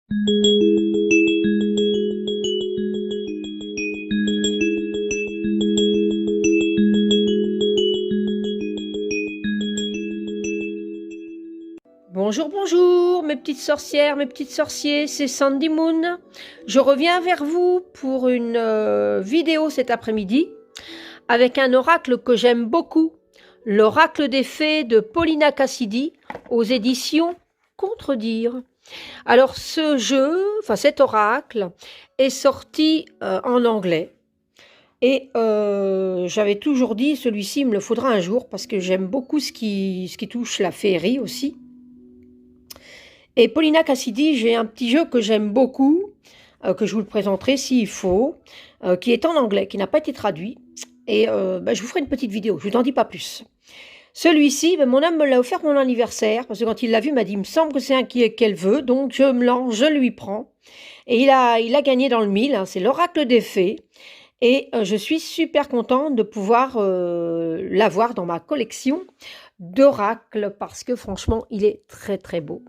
Bonjour, bonjour, mes petites sorcières, mes petits sorciers, c'est Sandy Moon. Je reviens vers vous pour une vidéo cet après-midi avec un oracle que j'aime beaucoup, l'oracle des fées de Paulina Cassidy aux éditions Contredire. Alors cet oracle est sorti en anglais et j'avais toujours dit celui-ci il me le faudra un jour parce que j'aime beaucoup ce qui touche la féerie aussi. Et Paulina Cassidy, j'ai un petit jeu que j'aime beaucoup, que je vous le présenterai s'il faut, qui est en anglais, qui n'a pas été traduit. Et je vous ferai une petite vidéo, je ne vous en dis pas plus. Celui-ci, mon homme me l'a offert pour mon anniversaire, parce que quand il l'a vu, il m'a dit, il me semble que c'est un qu'elle veut, donc je me lance, je lui prends. Et il a gagné dans le mille, hein, c'est l'oracle des fées. Et je suis super contente de pouvoir l'avoir dans ma collection d'oracles, parce que franchement, il est très très beau.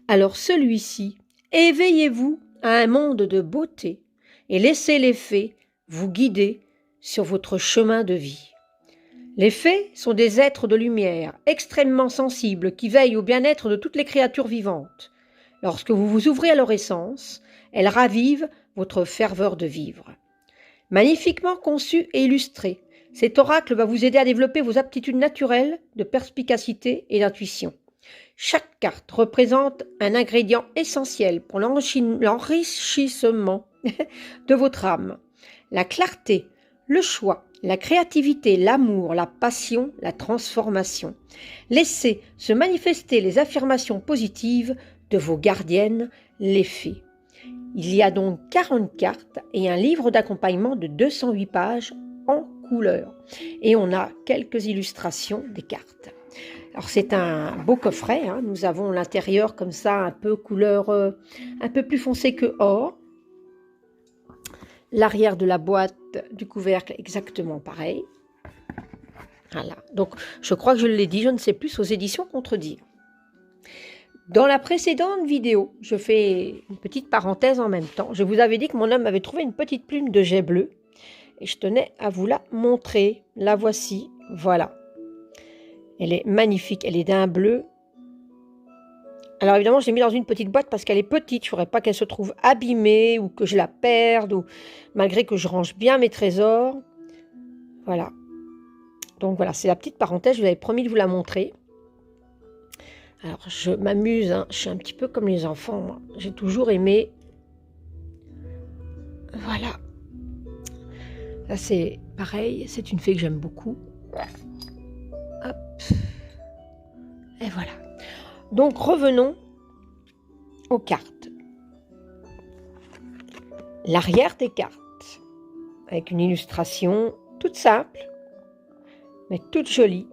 Alors celui-ci, éveillez-vous à un monde de beauté et laissez les fées vous guider sur votre chemin de vie. Les fées sont des êtres de lumière extrêmement sensibles qui veillent au bien-être de toutes les créatures vivantes. Lorsque vous vous ouvrez à leur essence, elles ravivent votre ferveur de vivre. Magnifiquement conçu et illustré, cet oracle va vous aider à développer vos aptitudes naturelles de perspicacité et d'intuition. Chaque carte représente un ingrédient essentiel pour l'enrichissement de votre âme. La clarté, le choix, la créativité, l'amour, la passion, la transformation. Laissez se manifester les affirmations positives de vos gardiennes, les fées. Il y a donc 40 cartes et un livre d'accompagnement de 208 pages en couleur. Et on a quelques illustrations des cartes. Alors c'est un beau coffret, hein. Nous avons l'intérieur comme ça, un peu couleur, un peu plus foncé que or. L'arrière de la boîte, du couvercle, exactement pareil. Voilà, donc je crois que je l'ai dit, je ne sais plus, aux éditions Contredire. Dans la précédente vidéo, je fais une petite parenthèse en même temps. Je vous avais dit que mon homme avait trouvé une petite plume de jet bleu. Et je tenais à vous la montrer. La voici, voilà. Elle est magnifique, elle est d'un bleu. Alors évidemment, je l'ai mis dans une petite boîte parce qu'elle est petite. Je ne voudrais pas qu'elle se trouve abîmée ou que je la perde, ou malgré que je range bien mes trésors. Voilà. Donc voilà, c'est la petite parenthèse, je vous avais promis de vous la montrer. Alors je m'amuse, hein. Je suis un petit peu comme les enfants, moi. J'ai toujours aimé. Voilà. Là c'est pareil, c'est une fée que j'aime beaucoup. Hop. Et voilà. Donc revenons aux cartes. L'arrière des cartes, avec une illustration toute simple, mais toute jolie.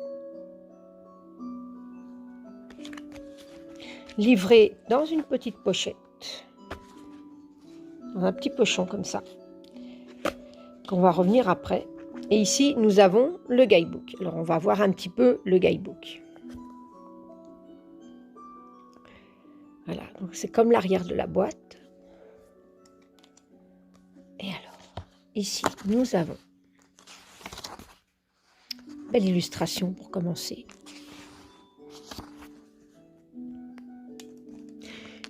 Livrée dans une petite pochette, dans un petit pochon comme ça, qu'on va revenir après. Et ici, nous avons le guidebook. Alors, on va voir un petit peu le guidebook. Voilà, donc c'est comme l'arrière de la boîte. Et alors, ici, nous avons belle illustration pour commencer.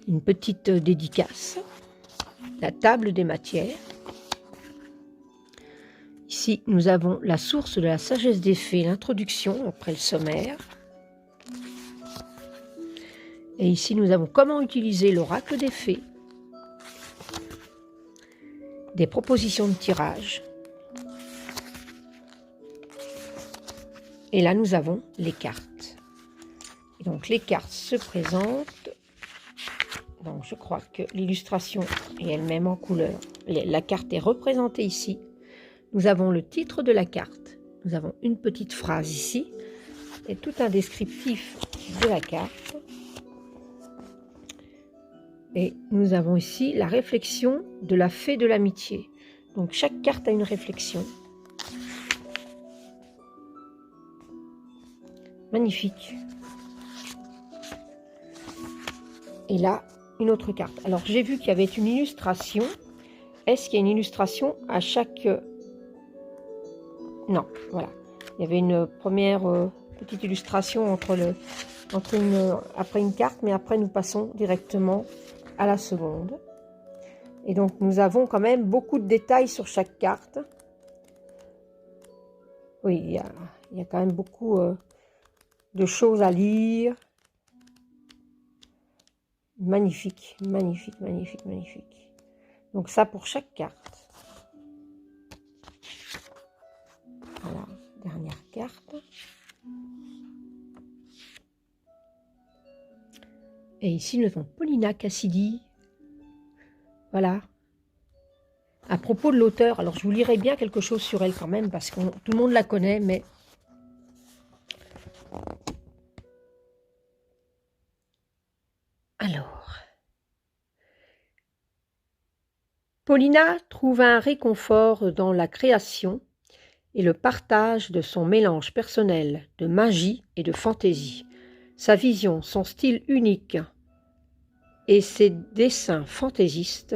Une petite dédicace, la table des matières. Ici, nous avons la source de la sagesse des fées, l'introduction après le sommaire. Et ici, nous avons comment utiliser l'oracle des fées, des propositions de tirage. Et là, nous avons les cartes. Et donc, les cartes se présentent. Donc, je crois que l'illustration est elle-même en couleur. La carte est représentée ici. Nous avons le titre de la carte. Nous avons une petite phrase ici. Et tout un descriptif de la carte. Et nous avons ici la réflexion de la fée de l'amitié. Donc, chaque carte a une réflexion. Magnifique. Et là, une autre carte. Alors, j'ai vu qu'il y avait une illustration. Est-ce qu'il y a une illustration à chaque... Non, voilà. Il y avait une première petite illustration après une carte, mais après, nous passons directement à la seconde. Et donc, nous avons quand même beaucoup de détails sur chaque carte. Oui, il y a quand même beaucoup de choses à lire. Magnifique, magnifique, magnifique, magnifique. Donc ça pour chaque carte. Voilà, dernière carte. Et ici, nous avons Paulina Cassidy. Voilà. À propos de l'auteur, alors je vous lirai bien quelque chose sur elle quand même, parce que tout le monde la connaît, mais... Alors... Paulina trouve un réconfort dans la création et le partage de son mélange personnel de magie et de fantaisie. Sa vision, son style unique et ses dessins fantaisistes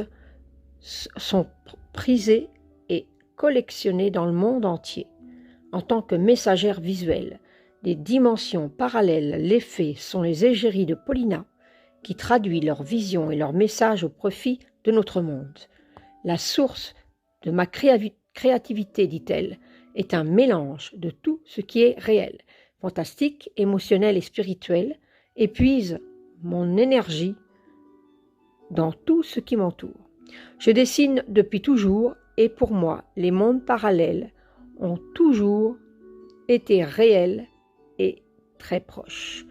sont prisés et collectionnés dans le monde entier. En tant que messagère visuelle des dimensions parallèles, les fées sont les égéries de Paulina qui traduit leur vision et leur message au profit de notre monde. La source de ma créativité, dit-elle, est un mélange de tout ce qui est réel, fantastique, émotionnel et spirituel, et puise mon énergie dans tout ce qui m'entoure. Je dessine depuis toujours, et pour moi, les mondes parallèles ont toujours été réels et très proches.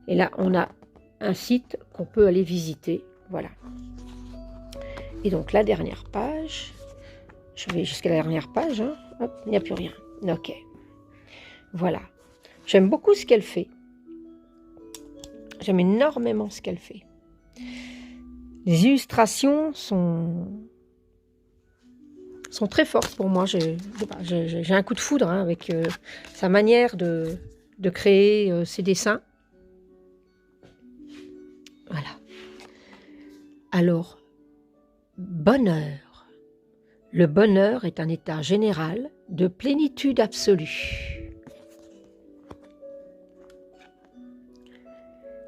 Et là, on a un site qu'on peut aller visiter, voilà. Et donc la dernière page, je vais jusqu'à la dernière page, hein. Hop, il n'y a plus rien. Ok, voilà. J'aime beaucoup ce qu'elle fait. J'aime énormément ce qu'elle fait. Les illustrations sont très fortes pour moi. J'ai un coup de foudre hein, avec sa manière de créer ses dessins. Voilà. Alors, bonheur. Le bonheur est un état général de plénitude absolue.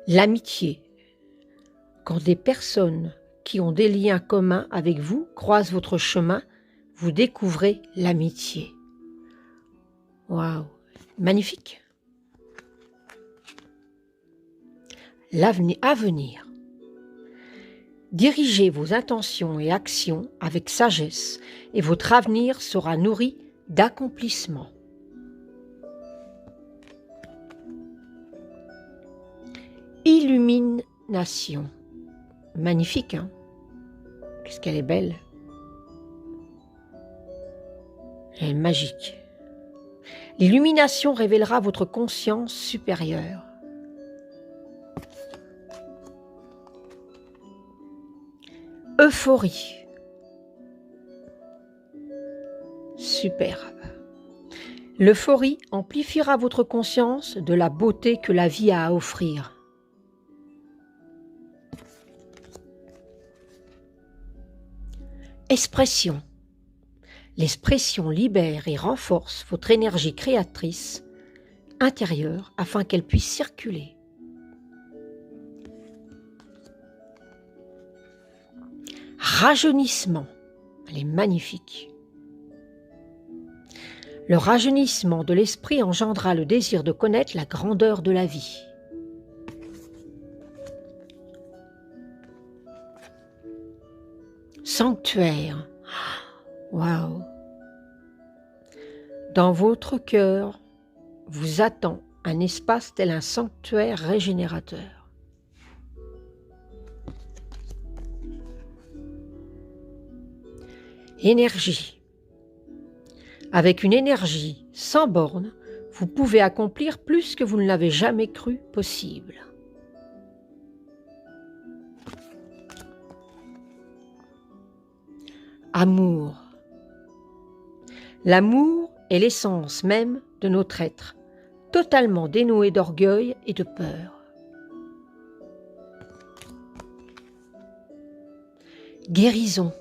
L'amitié. Quand des personnes qui ont des liens communs avec vous croisent votre chemin, vous découvrez l'amitié. Waouh, magnifique. L'avenir. Dirigez vos intentions et actions avec sagesse et votre avenir sera nourri d'accomplissements. Illumination. Magnifique, hein? Qu'est-ce qu'elle est belle. Elle est magique. L'illumination révélera votre conscience supérieure. Euphorie. Superbe. L'euphorie amplifiera votre conscience de la beauté que la vie a à offrir. Expression. L'expression libère et renforce votre énergie créatrice intérieure afin qu'elle puisse circuler. Rajeunissement. Elle est magnifique. Le rajeunissement de l'esprit engendra le désir de connaître la grandeur de la vie. Sanctuaire. Waouh! Dans votre cœur vous attend un espace tel un sanctuaire régénérateur. Énergie. Avec une énergie sans borne, vous pouvez accomplir plus que vous ne l'avez jamais cru possible. Amour. L'amour est l'essence même de notre être, totalement dénoué d'orgueil et de peur. guérison.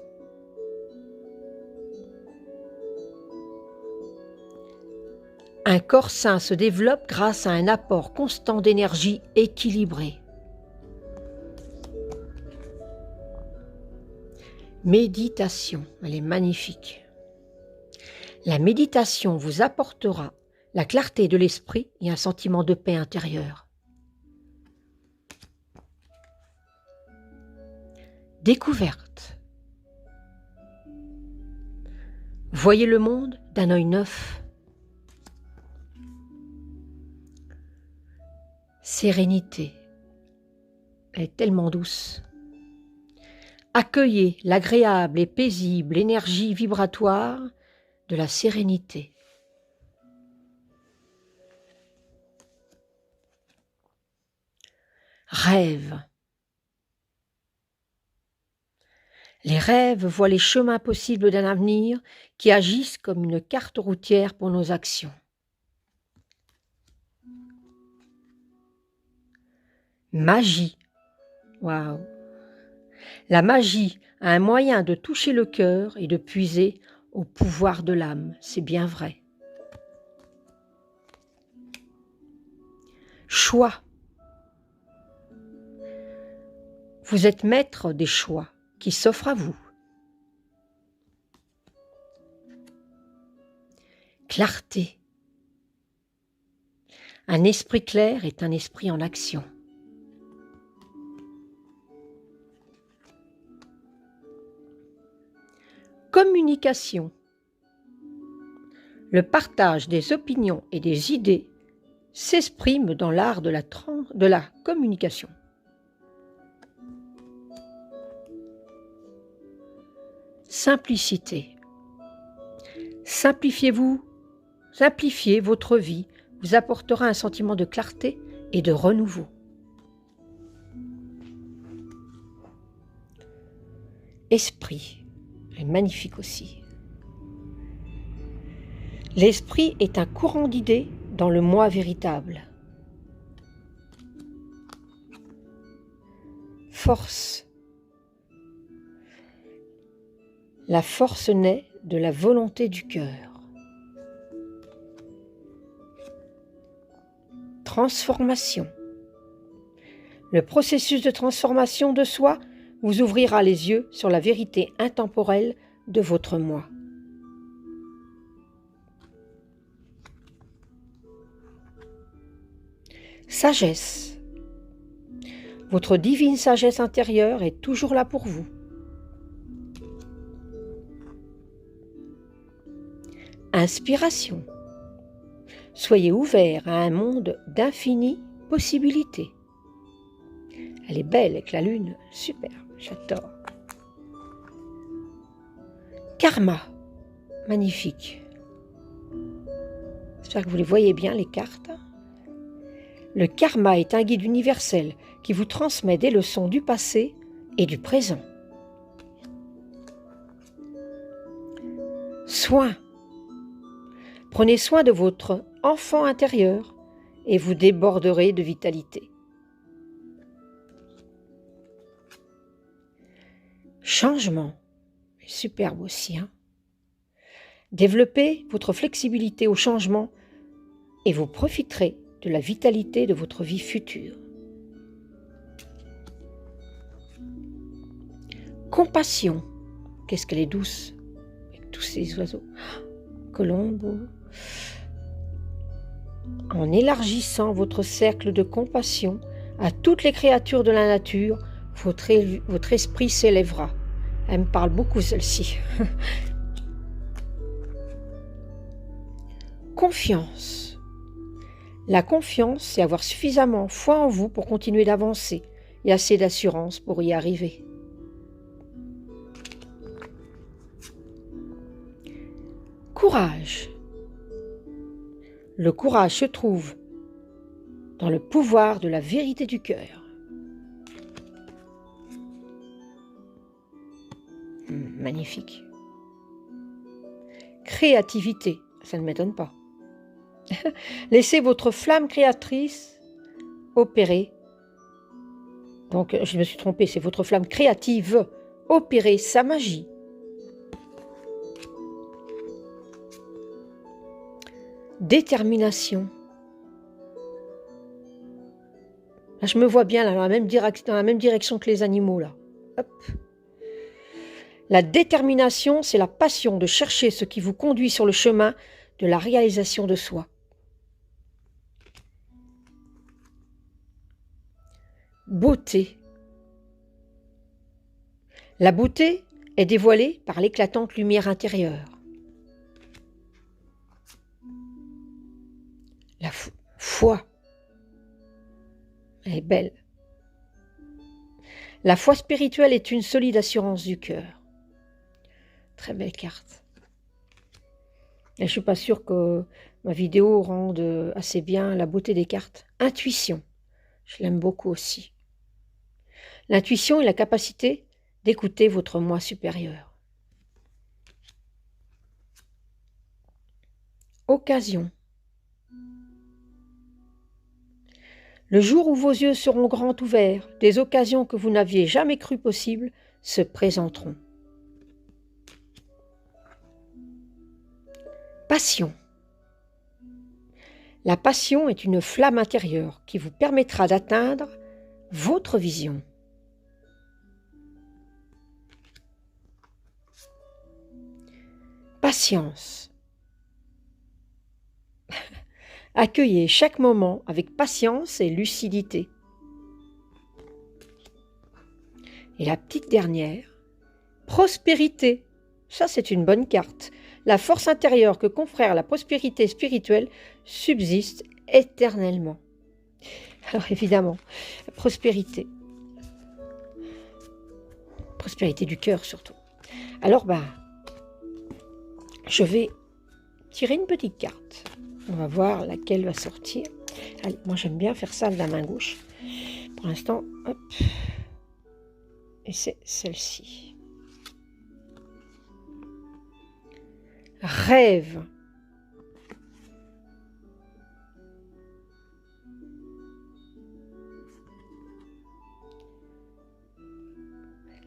Un corps sain se développe grâce à un apport constant d'énergie équilibrée. Méditation, elle est magnifique. La méditation vous apportera la clarté de l'esprit et un sentiment de paix intérieure. Découverte. Voyez le monde d'un œil neuf. Sérénité. Elle est tellement douce. Accueillez l'agréable et paisible énergie vibratoire de la sérénité. Rêve. Les rêves voient les chemins possibles d'un avenir qui agissent comme une carte routière pour nos actions. Magie. Waouh! La magie a un moyen de toucher le cœur et de puiser au pouvoir de l'âme, c'est bien vrai. Choix. Vous êtes maître des choix qui s'offrent à vous. Clarté. Un esprit clair est un esprit en action. Communication. Le partage des opinions et des idées s'exprime dans l'art de la communication. Simplicité. Simplifiez votre vie vous apportera un sentiment de clarté et de renouveau. Esprit. C'est magnifique aussi. L'esprit est un courant d'idées dans le moi véritable. Force. La force naît de la volonté du cœur. Transformation. Le processus de transformation de soi vous ouvrira les yeux sur la vérité intemporelle de votre moi. Sagesse. Votre divine sagesse intérieure est toujours là pour vous. Inspiration. Soyez ouvert à un monde d'infinies possibilités. Elle est belle avec la lune, super, j'adore. Karma, magnifique. J'espère que vous les voyez bien, les cartes. Le karma est un guide universel qui vous transmet des leçons du passé et du présent. Soin. Prenez soin de votre enfant intérieur et vous déborderez de vitalité. Changement, superbe aussi. Développez votre flexibilité au changement et vous profiterez de la vitalité de votre vie future. Compassion, qu'est-ce qu'elle est douce avec tous ces oiseaux. Colombo. En élargissant votre cercle de compassion à toutes les créatures de la nature, votre esprit s'élèvera. Elle me parle beaucoup, celle-ci. Confiance. La confiance, c'est avoir suffisamment foi en vous pour continuer d'avancer et assez d'assurance pour y arriver. Courage. Le courage se trouve dans le pouvoir de la vérité du cœur. Magnifique. Créativité, ça ne m'étonne pas. Laissez votre flamme créatrice opérer. Donc, je me suis trompée, c'est votre flamme créative opérer sa magie. Détermination. Là, je me vois bien là, dans la même direction que les animaux là. Hop. La détermination, c'est la passion de chercher ce qui vous conduit sur le chemin de la réalisation de soi. Beauté. La beauté est dévoilée par l'éclatante lumière intérieure. La foi. Elle est belle. La foi spirituelle est une solide assurance du cœur. Très belle carte. Et je ne suis pas sûre que ma vidéo rende assez bien la beauté des cartes. Intuition. Je l'aime beaucoup aussi. L'intuition est la capacité d'écouter votre moi supérieur. Occasion. Le jour où vos yeux seront grands ouverts, des occasions que vous n'aviez jamais cru possibles se présenteront. Passion. La passion est une flamme intérieure qui vous permettra d'atteindre votre vision. Patience. Accueillez chaque moment avec patience et lucidité. Et la petite dernière, prospérité. Ça, c'est une bonne carte. La force intérieure que confère la prospérité spirituelle subsiste éternellement. Alors évidemment, prospérité. Prospérité du cœur surtout. Alors, je vais tirer une petite carte. On va voir laquelle va sortir. Allez, moi j'aime bien faire ça de la main gauche. Pour l'instant, hop. Et c'est celle-ci. Rêve.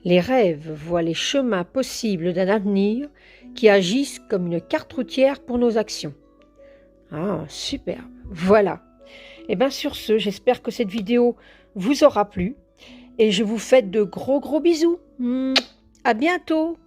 Les rêves voient les chemins possibles d'un avenir qui agissent comme une carte routière pour nos actions. Ah, super. Voilà. Et bien sur ce, j'espère que cette vidéo vous aura plu et je vous fais de gros bisous. À bientôt.